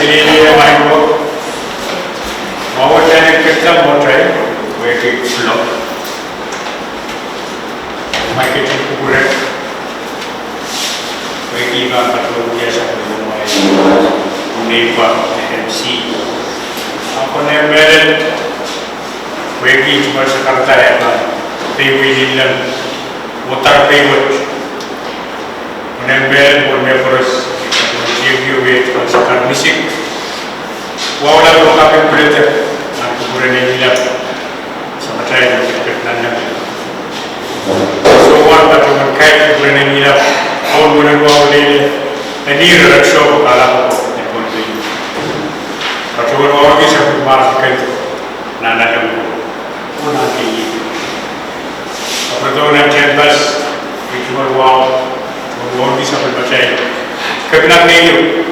Australia mai go mau jadi kita mau try waiting slow mai kita kuburan waiting apa tu biasa tu mai neighbor MC apa neighbor waiting cuma sekarang ya kan payment dan water payment neighbor boleh terus review wait sekarang misik wala ko kapit kulit at kukurin nila sa matay ng pagkaknan so one but yung kahit kukurin nila ako muna ko nila na niraraksyo ko kala ko na kundi patuloy ko ako sa pagmamakit na nadam ko unang kili kapag na chambers ito marwaw huwag sa pagmatay kapag ngayon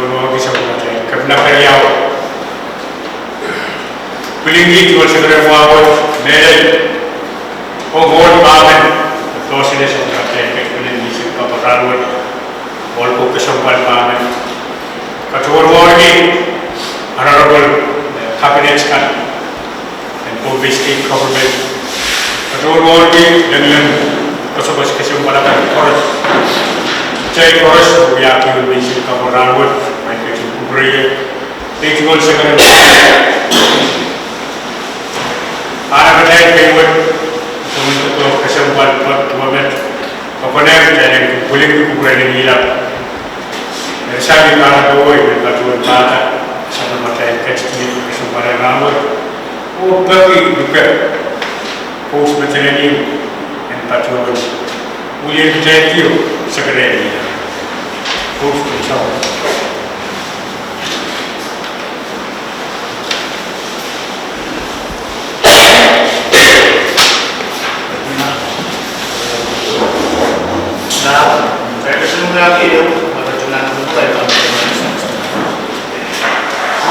huwag sa pagmatay kapna kariyaw pilingit wal segera muawat medal ogol pamen to sile sa kapten pilingit sa kaparawat wal ko kasampal pamen katur wargi honorable cabinet kan and Bombay state government katur wargi dengan kasubas kasampal kan koros cai koros ya pilingit sa kaparawat Beri, tinggal sekarang. Anak berjaya payment, untuk kesempatan buat apa jadi boleh kuburan ini lah. Saya di mana tu, batuan bata, sama macam kecil kesempatan ramai. Oh, bagi juga, pos macam ini, batuan boleh berjaya tu sekarang ini. Pos macam.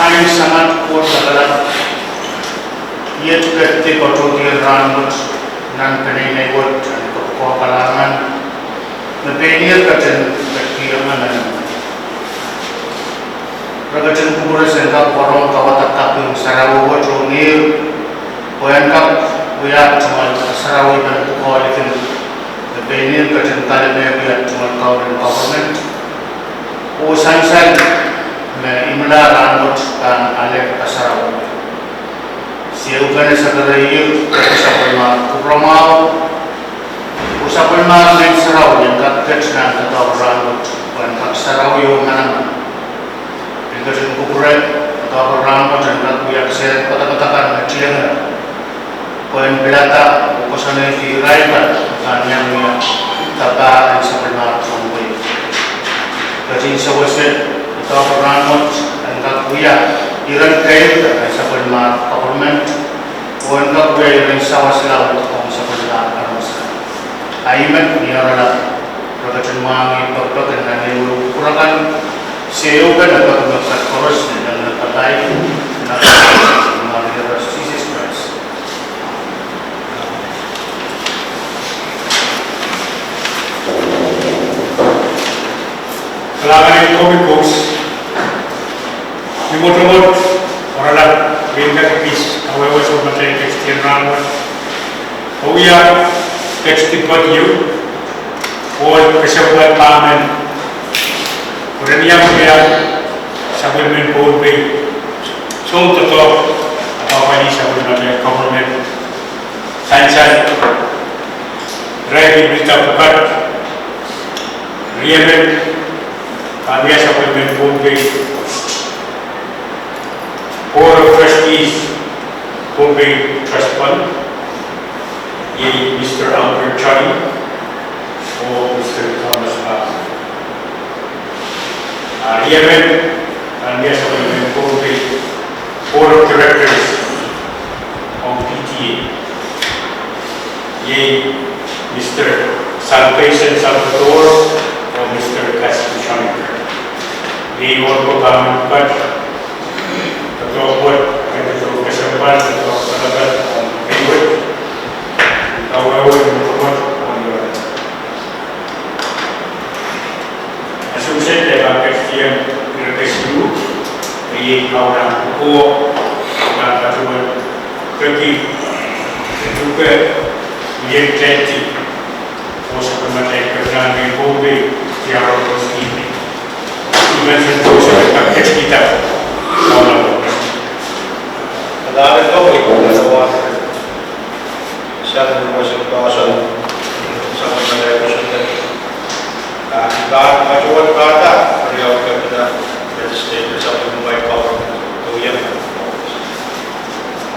Air sangat kuat adalah ia juga dikotor di rambut dan penini buat kepala Nepenia kacan kekiraman Ragacan kubur sehingga korong kawatak kaping sarawu buat rongir Boyankap buat cuma sarawu dan kualitin Nepenia kacan kalimnya buat cuma kawan government O sansan imla rambut dan alek sarawu Siukan sekarang usapulma kupramau usapulma main sarau yang kat dan atau rambut dan kat sarau yang mana yang kat kukuran atau rambut dan kat biar saya kata-katakan kecil poin belata ukusane firai kan yang kata usapulma sampai jadi sebesar atau rambut dan kat biar iran kayu dan usapulma government poin kat biar iran sawaslah untuk usapulma Aiman ni orang perkataan mangi perkataan yang kurangkan seokan atau berkat koros dan terkait dengan sisi stress. Kelaman itu mikos, dimodal orang bingkai kipis, awal so macam tekstil rambut, ya tekstil baju, or kesempatan pamen, orang yang dia sambil menpol be, contoh apa ini sambil macam government, sains, rakyat berita bukan, riamen, kami sambil menpol be, or trustees, Bombay Trust Fund. Mr. Albert Chani or Mr. Thomas Yemen and yes, we will be board of directors of PTA. Mr. Salvation Salvador or Mr. Castle Chani. All program but the board and the kesempatan untuk berlaga on Awal membuat asumsi dalam kajian rescue, create orang ko, dan pacuan pergi juga menjadi masa pemakai kerana mengubah tiada proses ini. Iban sentuh paket kita orang. Ada itu beberapa saya masuk kawasan sama dengan kawasan ibarat pacuan kata beliau kepada legislator sampai membuat power tu yang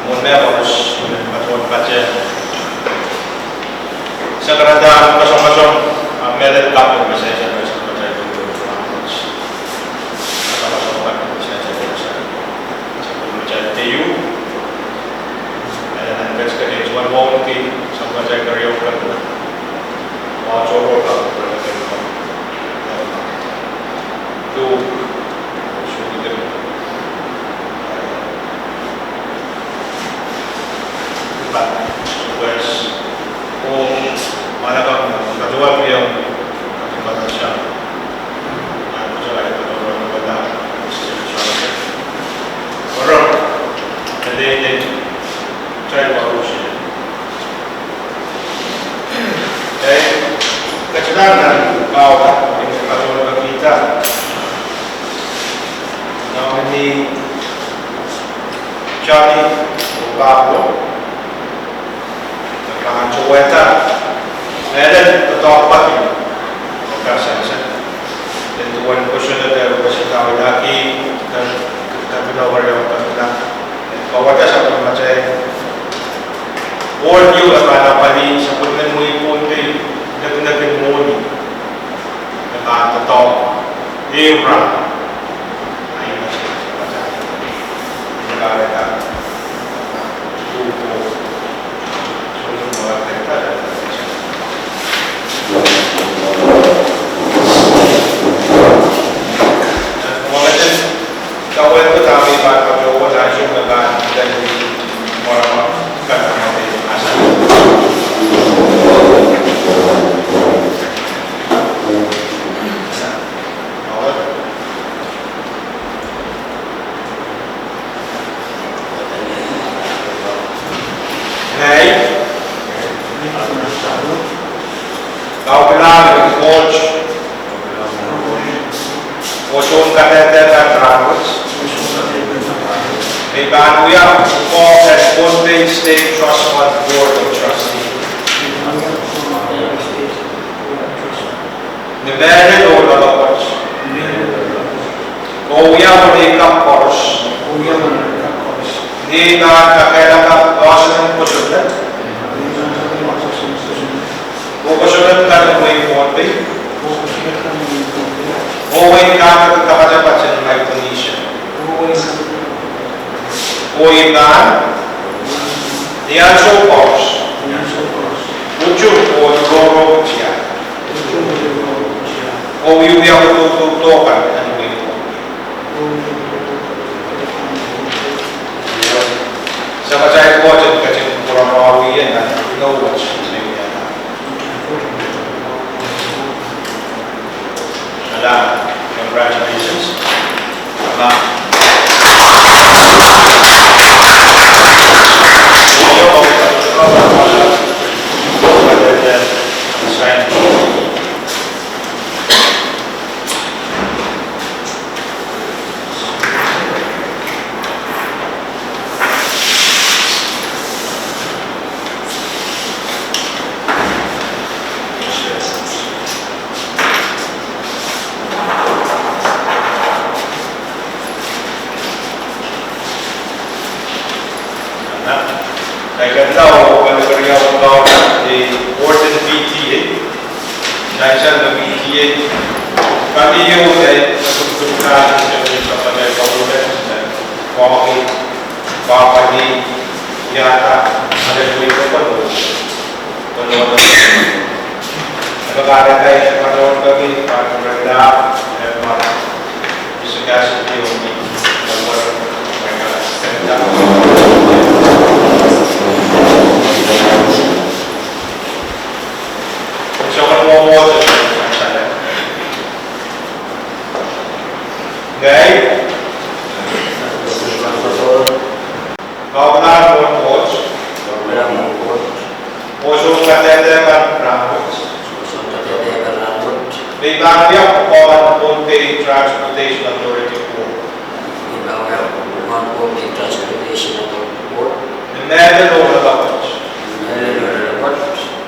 mula harus pacuan baca sekarang kosong-kosong melet kapal bisa saya baca itu kosong-kosong kan bisa saya baca sebelum baca TU dan sekali cuma mau mungkin sama baca karya kan mau coba kalau itu sudah tugas mana kan ketua yang batasnya macam ada orang batas orang jadi saya baru sih kecelakaan kau kalau kita ini Johnny Pablo dengan cuaca ada tetap ini perasaan dan tuan kusyuk ada bersih tahu lagi dan kita bila orang kita bawa kita sampai macam all new apa ni sebelum mui pun di dekat mui dengan tetap Ibra mereka untuk semua mereka dan kemudian kawan itu kami pada Jawa langsung dengan dari orang kata asal kau bilang coach coach kata terakhir ikan yang kau responding state trust fund board of trustee negara dua dolar kau yang mereka kors ni nak kakak kawasan kusutan kusutan kan mui monte mui kan kawasan macam Indonesia mui kan dia so kors ucap orang cia oh yang tu kan sama saya buat kecil kurang rawi ya kan no watch ada congratulations sama saya tahu kalau kerja kau di Orton BTA, nasional BTA, kami yang saya sebutkan jadi sebagai kabupaten dan kami bapa di nyata ada dua kabupaten, negara saya pada kami pada mereka dan disegasi di mereka sedang Gay. Kaunan Monpot. Pusong Katetekan Rambut. Bibangya Pukon Punti Transportation Authority Board. Never overlooked.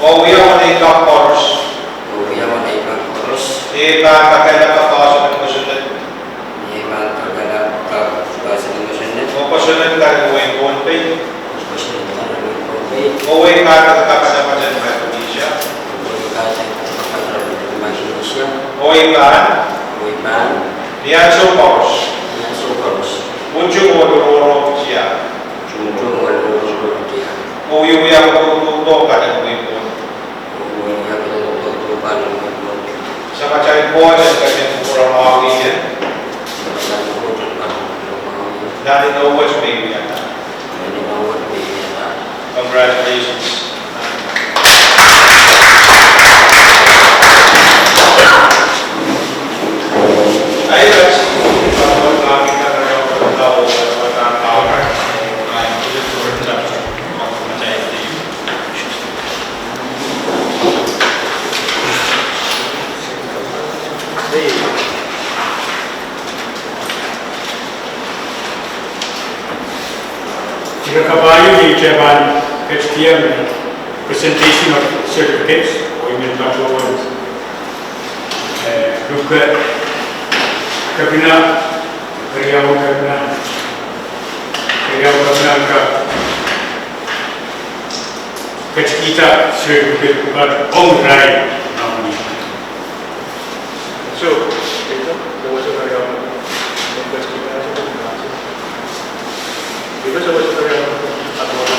Owiyawan Kapors. Ika kakela kapasok ng kusunod. O kusunod ka ng uwing konti. Uwing ka kakasama dyan ng Indonesia. Uwing ka. Diyan supos. Uju modororo siya. Uyuyang tututo ka ng uwing konti. Sa kacang po, sa kanyang kurang makakingin. Dahil no one's baby yan. Congratulations. Ay, guys. Pagod namin na rin ako ng tao at magkakaawar. Ay, ulit ko rin lang. Matay na yun. Jika kabayo di Chairman HTM presentation of certificates or even patrol juga kabina karyawan ka kita certificate bukan online namanya. So, itu termasuk karyawan tugas kita sebenarnya. Itu termasuk karyawan atau apa?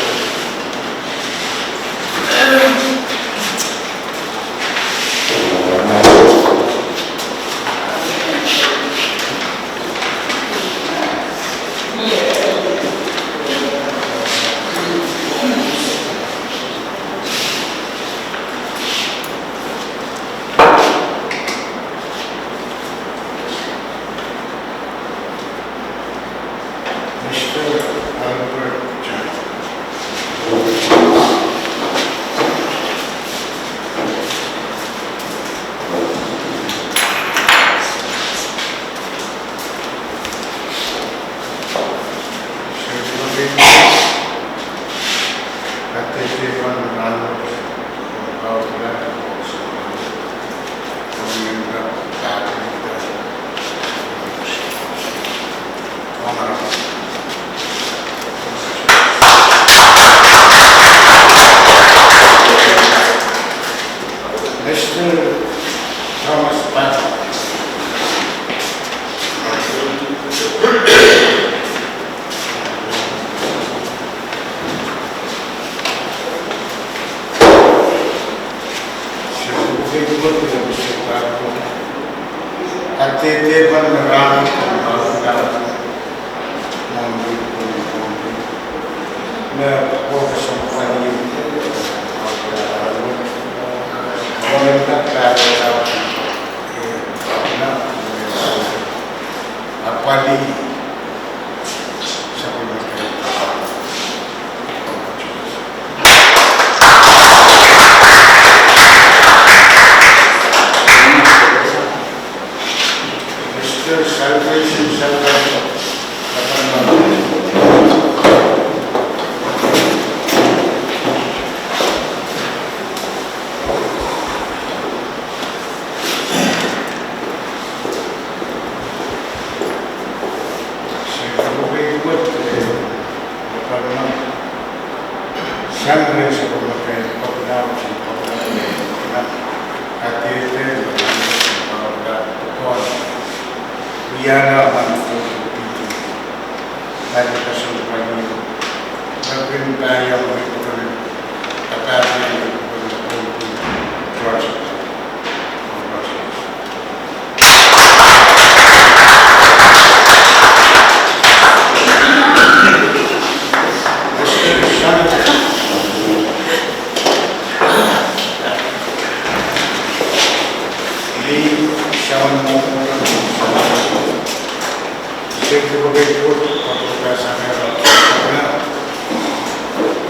Sempre berikut apabila saya lakukan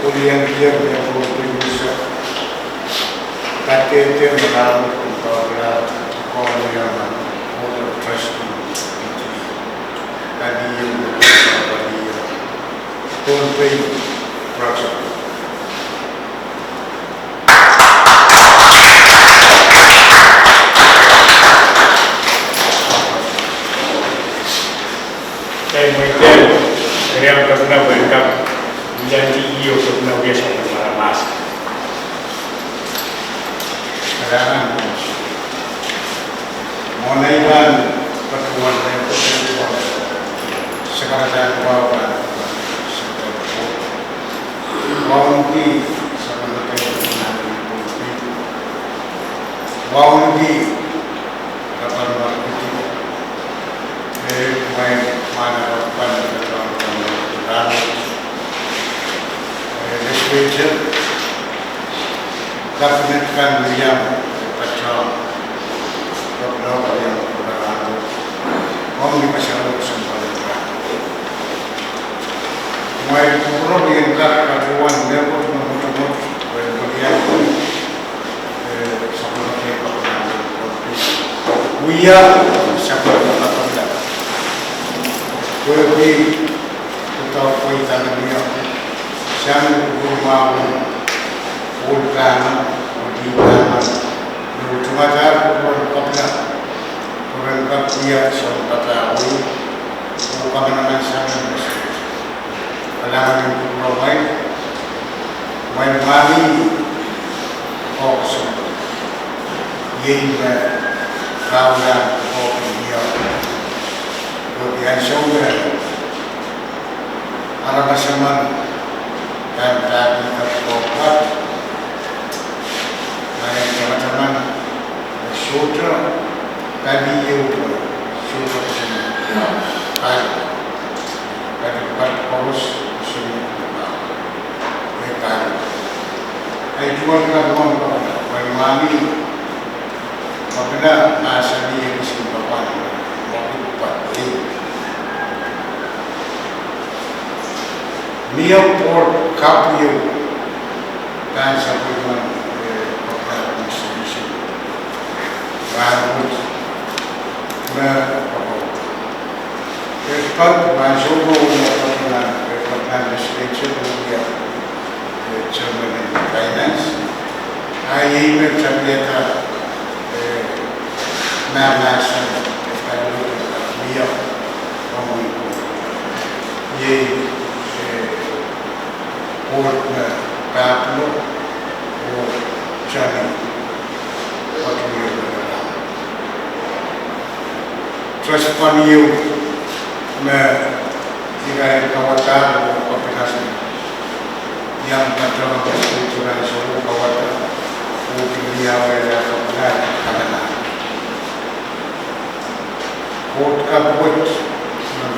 kuliah dia bisa pakai dia melalui untuk kuliah untuk trusting tadi konten project. Saya mengikuti kerja kerana berangkat menjadi iyo kerana biasa bermalam mas. Sekarang mulaikan pertemuan yang kedua. Sekarang saya bawa Waungi sama dengan Waungi dapat waktu main mana dapat dalam legislature kabinet kan yang macam beberapa yang berlalu Waungi masyarakat sembari mai kurang dengan kawan dia pun memotong bagian sama kayak Wia siapa yang ada Kue kita kue tanah dia siapa rumah ulkan ulkan cuma jar kurang kapnya kurang kapnya siapa tahu bukan nama siapa alam yang berubah, main mami, kosong, yang berkawan kosong dia, kemudian sumber, arah bersama dan tadi terkopat, main teman-teman sutra tadi itu sutra semua, dari poros ay jual kawan mami apabila masa dia disimpan mau dia por kapio dan sabun rambut na cepat masuk legislature dia Chairman in Finance. I even ternyata nama dia ye port kaplo o chani patrio trust fund you na jika kawasan operasi yang terdapat struktural seluruh kawasan beliau adalah kebenar karena kod kabut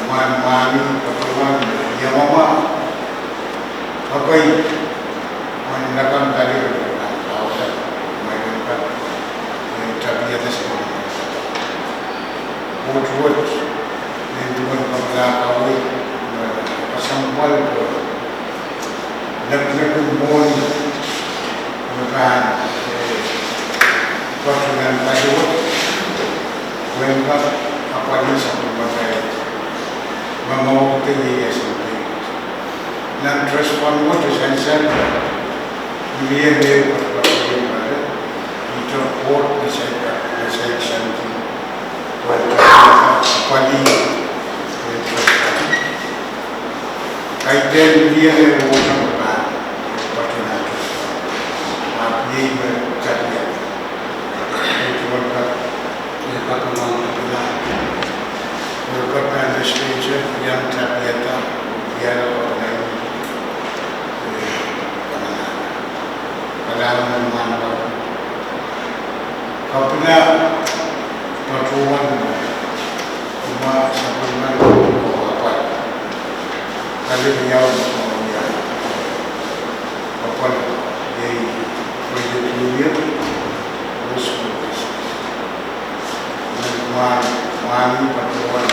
mani pertemuan yang mama apa ini menandakan dari kawasan mainkan terbiasa semua kod yang tuan kebenar kawin pasang bal Lagu-lagu mohon bukan pertunjukan tajud, bukan apa ini satu bagai membawa tinggi SMP. Dan respon itu sensor dia berpada itu port section padi kaitan dia dengan ini berjaya. Itu pertemuan kedua. Merupakan legislature yang ternyata biar orang dalam memandang apabila pertemuan cuma sebelumnya apa kali beliau apa di Kemudian terus mani pertemuan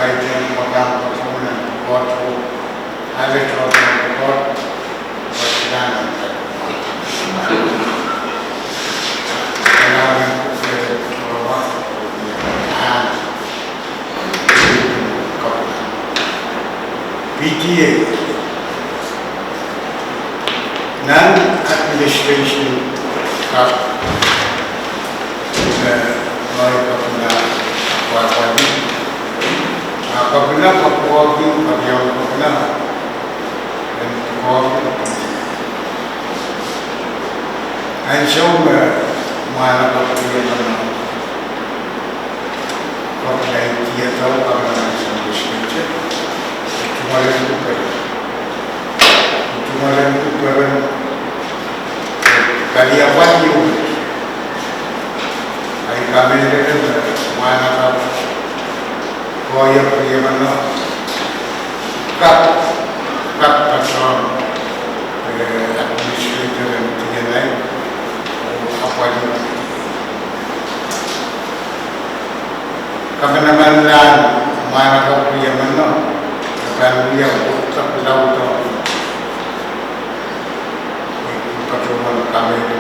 kaitan pegang pertemuan waktu ada contoh persidangan. Kenapa PTA non-administration of apabila Papua itu yang benar dan Papua Ansau mana Papua yang benar Papua yang dia tahu apa yang disebut kemarin itu kali apa itu hari kami itu mana tahu kau yang pergi mana kap patron administrator dan tiga lain apa itu kami nama mana kau pergi mana kan dia tak tahu tu patron kami itu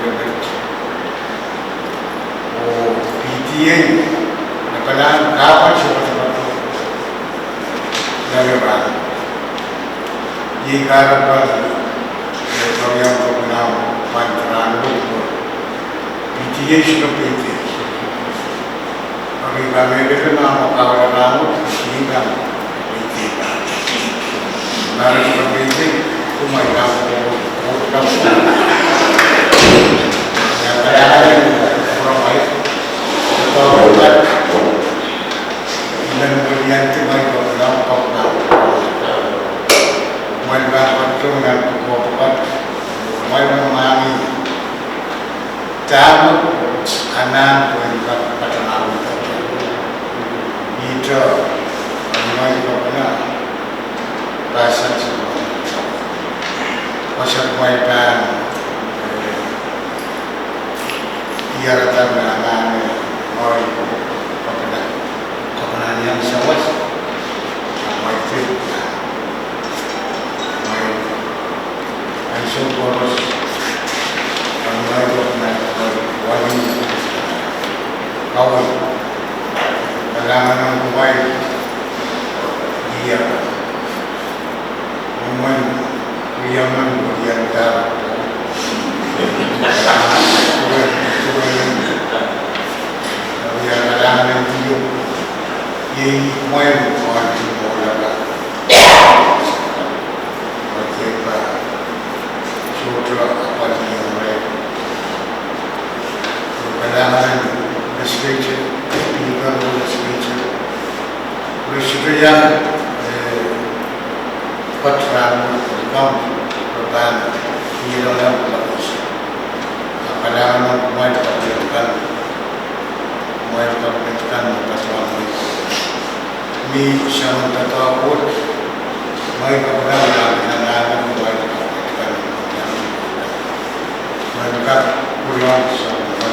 oh PTA Padahal kapan sebab-sebab dari mana? Jika dapat yang berkenaan pancaran itu, PTA sudah PTA. Bagi kami itu nama kawan-kawan ini kan PTA. Dari sudah PTA, cuma yang berkata yang kadang-kadang orang baik atau bukan dan kemudian cuma itu nampak mereka pertunjukan buat mereka memahami cara anak mereka perkenal itu mereka benar bahasa pasal mereka dia datang dengan orang kebenaran yang sama itu Ansau boros ramai wali kawan kalangan baik dia Yaman dia dah dia kalangan dia ini main orang bola mereka sudah apa yang mereka kalangan researcher juga researcher yang patran kaum berban di dalam kelas kalangan mereka ni siang tertawa mereka berada dengan mereka pulang sama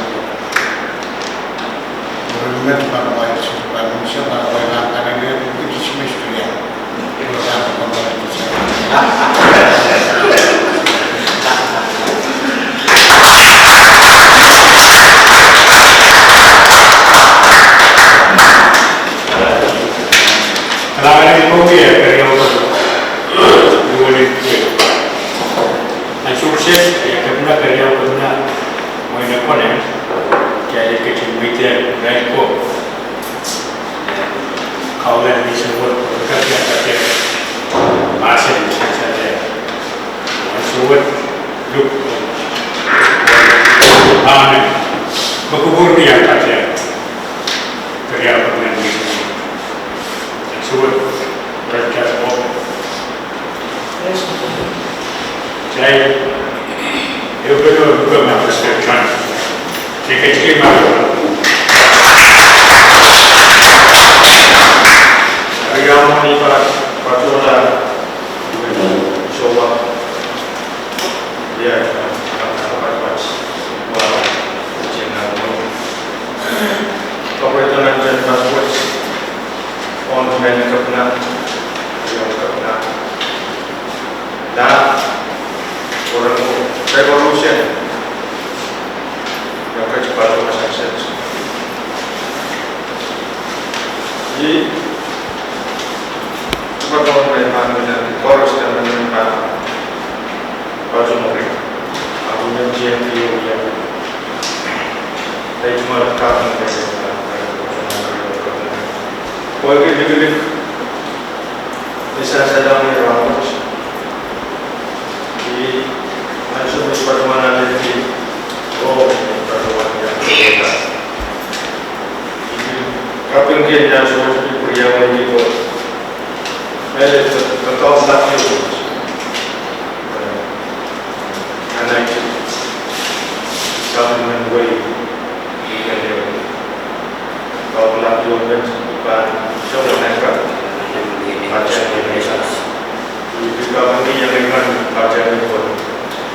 berumur berapa sudah manusia berapa yang ada di semester yang berapa Kalau ini kopi ya kerja dua ribu. Sukses ya kerja kerja mau nak konen jadi kecil muda baik ko. Kau dah di sebuah kerja kerja masih saja. Sebuah look. Berkubur dia kerja permanent. Sebut berkat Allah. Saya betul nak sekarang. Sekecil mana? Agama ni patutlah coba dia dapat jangan men kapna yang kapna dah orang revolution yang kecepatan masyarakat. Jadi sebagai orang yang korus dan menerima baju mereka, aku menjian dia yang saya cuma lekat mereka. Boleh dibeli bisa sedang dirawat di masuk pertemuan di pertemuan yang kita. Kapan kita sudah diberi lagi tu, saya tetap tak hidup. Anak sama dengan gue, kalau nak jual bukan semua mereka baca Indonesia. Jika kami yang dengan baca itu,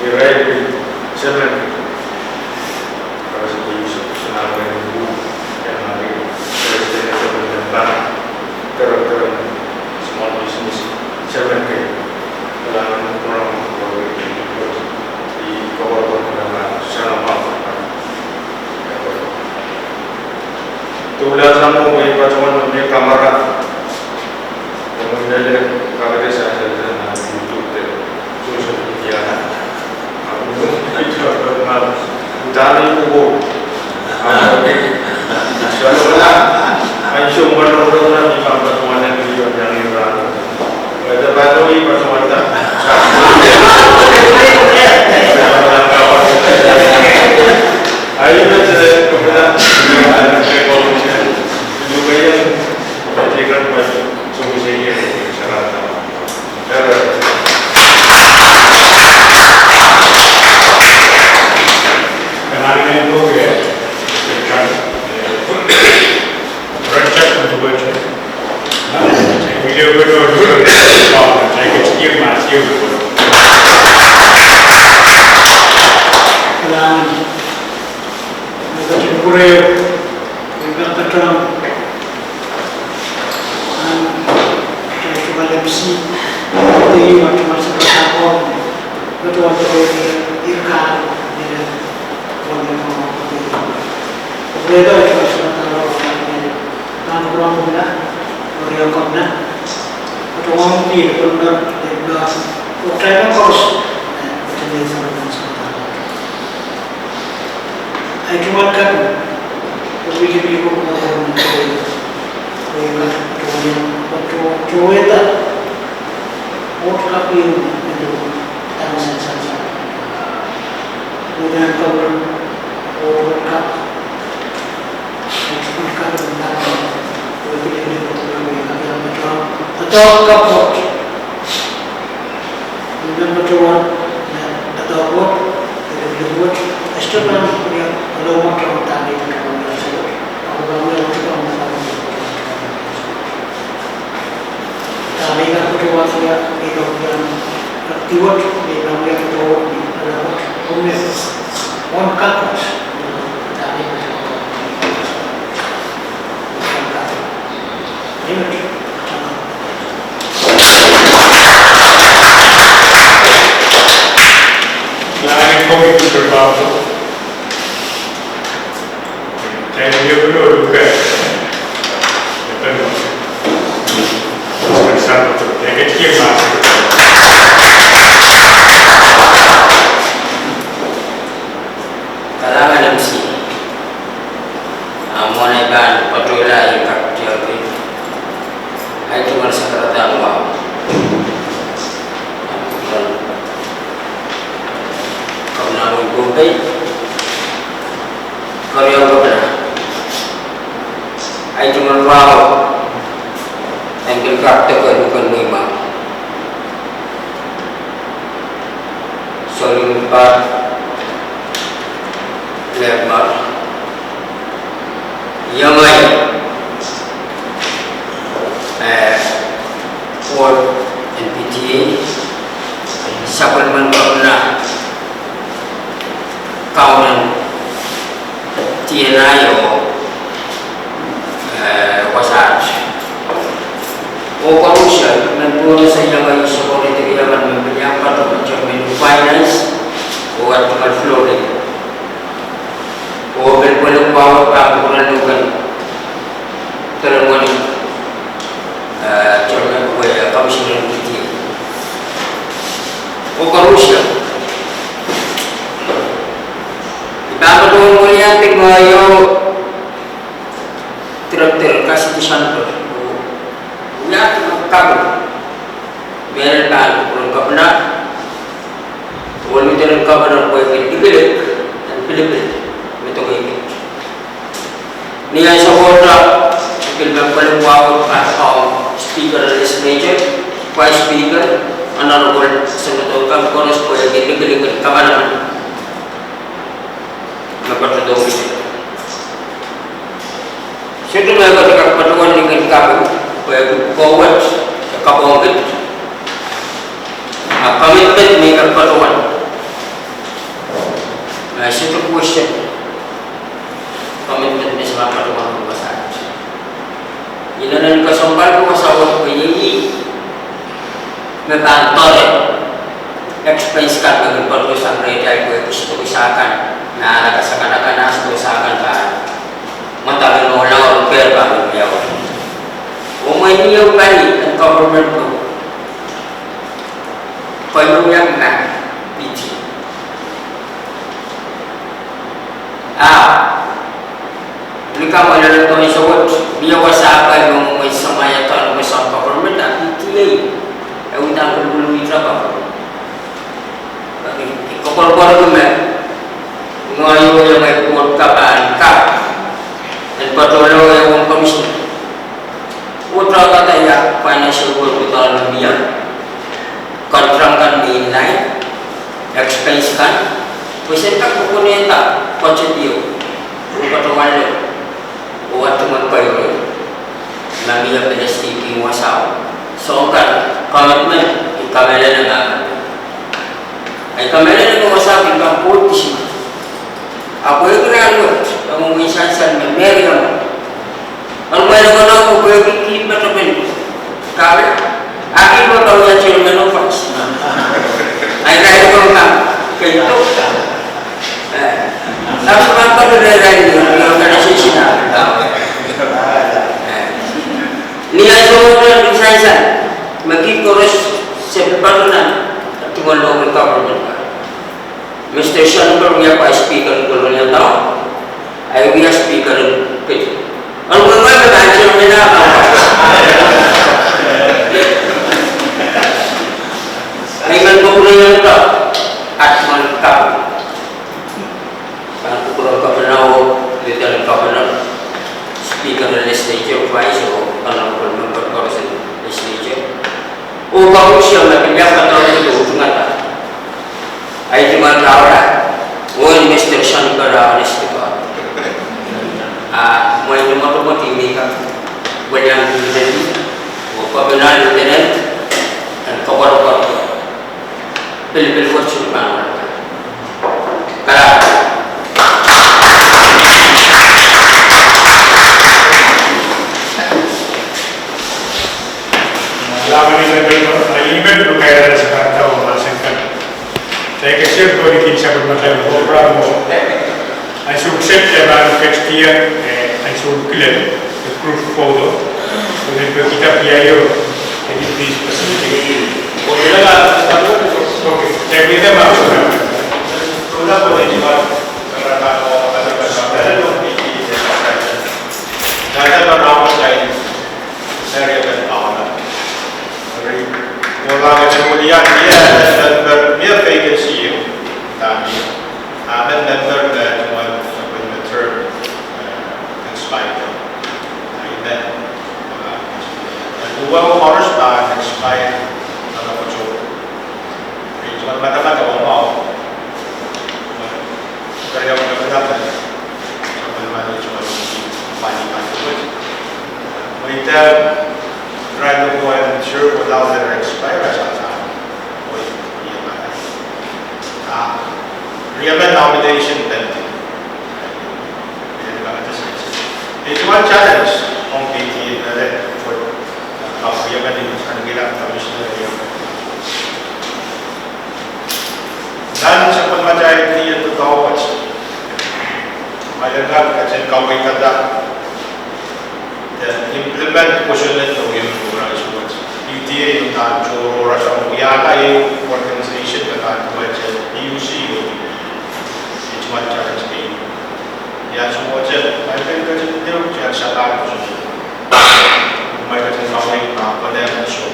kira sebenarnya kalau seperti senang dengan yang hari presiden tentang terang small business sebenarnya dalam orang di kawasan dengan selama tulah sama we pacuan me kamera kemudian kamera saya dan YouTube te sosial media aku itu normal dari kubu soalnya aisyah menurut di pacuan yang video yang ini ada baru di pacuan tak ayo saja kemudian juga yang menjadikan baju solusi ini sangat kemarin itu ya rancak untuk baca video saya kecil masih dan kita boleh berkata Malaysia, itu macam seperti betul-betul ikan dengan orang-orang berbeda cuma seperti orang muda, orang kona, atau orang di benar benar orang kos macam ni seperti itu kan begitu orang Cueta otra piu itu tanah sensasi. Kemudian kalau orang tentang begitu di betul atau kapot kemudian betul atau kapot begitu istilah yang kalau macam tadi kalau disebut kalau kami akan berdoa dia di dalam aktivat di dalam berdoa di dalam komunitas on campus kami berdoa ini lain kopi berbau saya dia perlu juga betul yang kecil masih kalangan MC amonai ban patola impact jobi ai cuma sekarang Allah kau nak buat kau yang benar ai cuma wow ambil kata kedudukan memang soal 4 lebar yang lain World NPTA siapa yang pernah kawan TNI wasat O Russia, nagpuro sa iya ngayon sa politika yaman mempenyapa atau German finance o at Florida. O berpuluh power pangkulan lugan terlalu German Commissioner Committee. O Russia, itama doon mo yan tingmayo traktor kasih disantor. Ya, kabel. Meron ka kung kabna. Wala din ang kabna ko ay dibilik dan Pilipin. Ito ko ini. Niya sa kontra, kilbang paluwaw ka speaker legislature, vice speaker, honorable senator kam konos ko ay dibilik kabana. Napatulong ito. Siyempre may pagkakapatuan dengan kabel. Forward kapongit commitment may kapatuan satu question commitment ni sa kapatuan ng basahan inanan kasampal ko masawag ko yung nagkantore expense card ng pag-usang retire ko gusto isakan na nagkasakana-kanas ko isakan ka matagal mo lang pero ba may umaniyaw kali ang government ko payuyang na PT lika malala to isawat biya wasakan yung may samayatan ng isang government na PTA ay unang kululuwi trabaho ikakorpor ko ngayon yung may kuwag kapaan ka at patuloy yung commission Putra kata ya financial work kita lebih kontrak kan mainline expense kan bisa tak bukunya tak kocet dia bukan terwala buat teman bayu nabi yang PSTP wasau soalkan komitmen kamera dengan kamera dengan wasau kita politis aku yang kenal yang mengisahkan memori Kalau may naman ako, pwede ba ito pwede? Kaya, akin mo daw yan siya manufacts. Ay, kaya ko nga, kayo ito. Tapos naman pa nire-ride nyo, yung kanasisina. Niya ito mo lang yung saysan, magkikoros sa pagpatunan at tumalong ang government ka. Mr. Senator, niya pa speaker ng kolonya tao, ay niya speaker ng pwede. Kalau gue nggak baca beda apa? Dengan populer itu, atman kau. Kalau populer kau pernah, lihat kau pernah speaker legislature vice atau kalau member korporation legislature. Oh, kau siapa yang dapat itu tunggu Ay cuma tawaran. Oh, Mr. Shankara Anistipa. May nomor ini kan banyak jadi pembinaan lieutenant dan kapal pilih-pilih kursus mana kalau Laman ini betul kayak ada sekarang tahu masih kan saya kesel kalau di kisah bermasalah program I should accept about next year I should clear the proof photo kemudian kita biaya jadi please facilitate oke saya minta maaf sudah boleh dibuat karena kalau ada dua biji ada beberapa saya dari awal dari mulai kemudian dia vacancy tapi ada member that was when the term expired. Then dua harus expired dalam usul. Cuma mana-mana kalau mau dari yang berpendapat mana-mana cuma panik-panik. Kita try to go and ensure without their expired sometime. Real nomination pending. It's one challenge on PT for real Commissioner yang dan siapa macam dia tu tahu macam mayagap kasi kaway kada dan implement position to yung kurang suwat PTA yung tanto rasang uyala yung organization kada macam EUC yung cuma cara seperti ya semua je mereka kerja dia macam syakal mereka kerja kaway pada yang so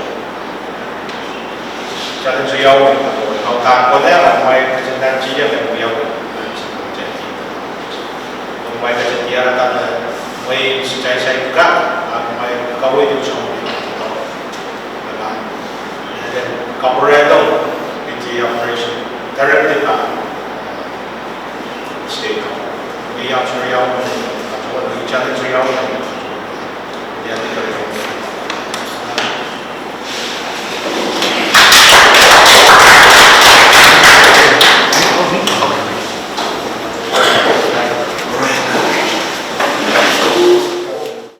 cara jauh kalau tak pada yang mereka kerja nanti yang jauh mai ka tiara ta mai sitai sai ka mai ka we du so dan ka bre do